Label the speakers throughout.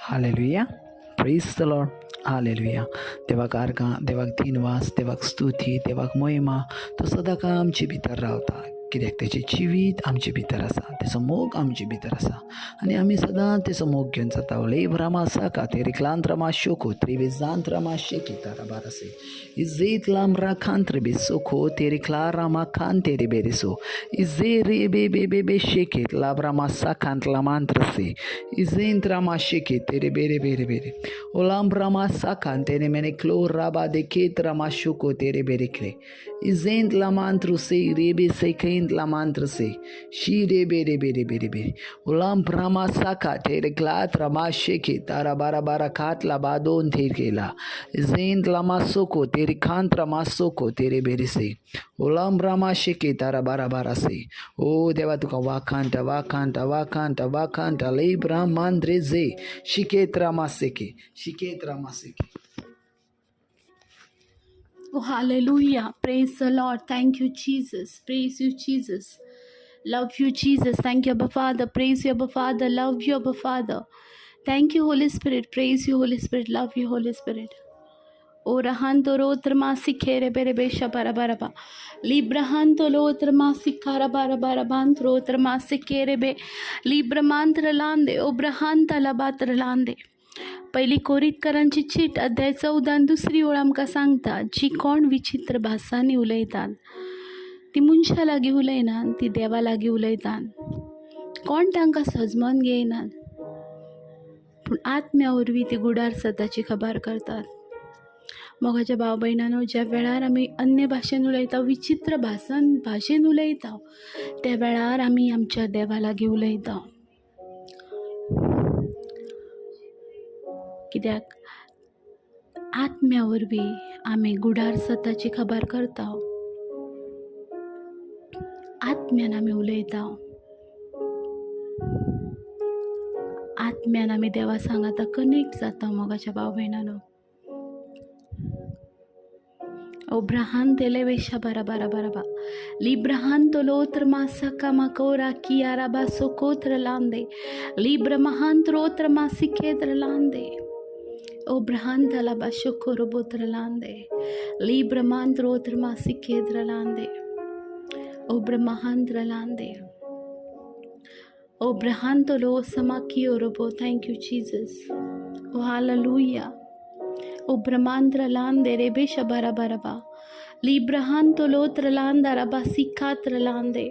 Speaker 1: Hallelujah. Praise the Lord. Hallelujah. देवाक आर्गां, देवाक दिनवास, देवाक स्तुती, देवाक महिमा. तो सदांकाळ आमचे भितर रावता, कित्याक तेचें जिवीत आमचे भितर आसा, तेचो मोग आमचे भितर आसा आनी आमी सदां तेचो मोग घेवन जाता. लेब्रामा साका तेरिक्लांत्रमा शोको त्रिविजांत्रमा शेकी ताराबारासे इजेत लामरा खांत्रे सोको तेरिक्लारामा खांतेरे बेरेसो इजे रे बे बे बे बे शेकेत लाब्रामा साखांत लामांत्रसे इजेंत्रामा शेके तेरे बेरे बेरे बेरे ओलाम्ब्रामा साखांत तेरे मेने क्लो राबा de केत्रमा शोको तेरे बेरे क्रे इजेंत लामांत्रसे रेबे सेकेंत lamantrase shire bere bere bere bere ulam brahma saka tere glat rama sheke tara bara bara khat la badon thekela zend lama soko tere khant rama soko tere bere se ulam brahma sheke tara bara bara se o deva tuka wakanta wakanta wakanta wakanta le brahmandre ze shiketra maseke shiketra maseke.
Speaker 2: Oh, hallelujah. Praise the Lord. Thank you, Jesus. Praise you, Jesus. Love you, Jesus. Thank you, Abba Father. Praise you, Abba Father. Love you, Abba Father. Thank you, Holy Spirit. Praise you, Holy Spirit. Love you, Holy Spirit. Orahanto rotrmasi khere bere besha barabaraba. Librahanto lotrmasi kara barabarabant rotrmasi khere be. Libramantra lande. Obrahanta labatra lande. पहिली कोरितकरांची cheat अध्याय 14 दुसरी ओळ आमकां सांगता जी कोण विचित्र भासांनी उलयतात ती मनशा लागीं उलयनात ती देवा लागीं उलयतात कोण तांकां सजमोन घेयनात पूण आत्म्या वरवीं ती गुडार सताची खबर करतात. मोगाच्या भाव भयणांनो, ज्या वेळार आमी अन्य भाशेन उलयता विचित्र भाशेन उलयता त्या वेळार आमी आमच्या देवा लागीं उलयता. कित्याक आत्म्या वरवीं आमी गुडार सताची खबर करता, आत्म्यान आमी उलयता, आत्म्यान आमी देवा सांगाता कनेक्ट जाता. मोगाच्या भाव भयणांनो, ओब्राहान तेले वेशा बारा बारा बाराबा लिब्राहान तोलोत्र मासका माकोरा कियाराबा सोकोत्र लांदे लिब्रमहान त्रोत्र मासिकेत्र लांदे ओब्राहान तलाबा शोकोरोबोत्र लांदे लिब्रमान त्रोत्र मासिकेत्र लांदे ओब्रमहान लांदे ओब्राहान तोलो समाकी ओरोबो. Thank you Jesus. Oh hallelujah. ओब्रमांत्र लांदे रेबे शबारा बाराबा लिब्रहान तोलोत्र लांदा रबा सिखात्र लांदे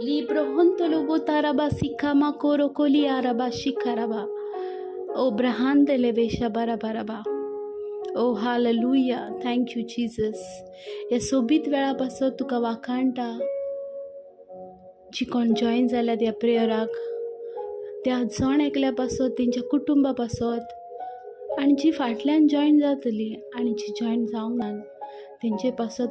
Speaker 2: लिब्रहन तोलोबो ताराबा सिखा मा कोरो कोली आराबा शिखराबा ओब्रहान तेलेबे शबारा बाराबा. Oh hallelujah. Thank you Jesus. ह्या सोबीत वेळापासून तुका वाखाणटा जी कोण जॉईन जाल्यात ह्या प्रेयराक त्या जण एकल्या पासत तेंच्या कुटुंबा पासत आनी जी फाटल्यान जॉईन जातली आनी जी जॉईन जावंक ना तेंचे पासत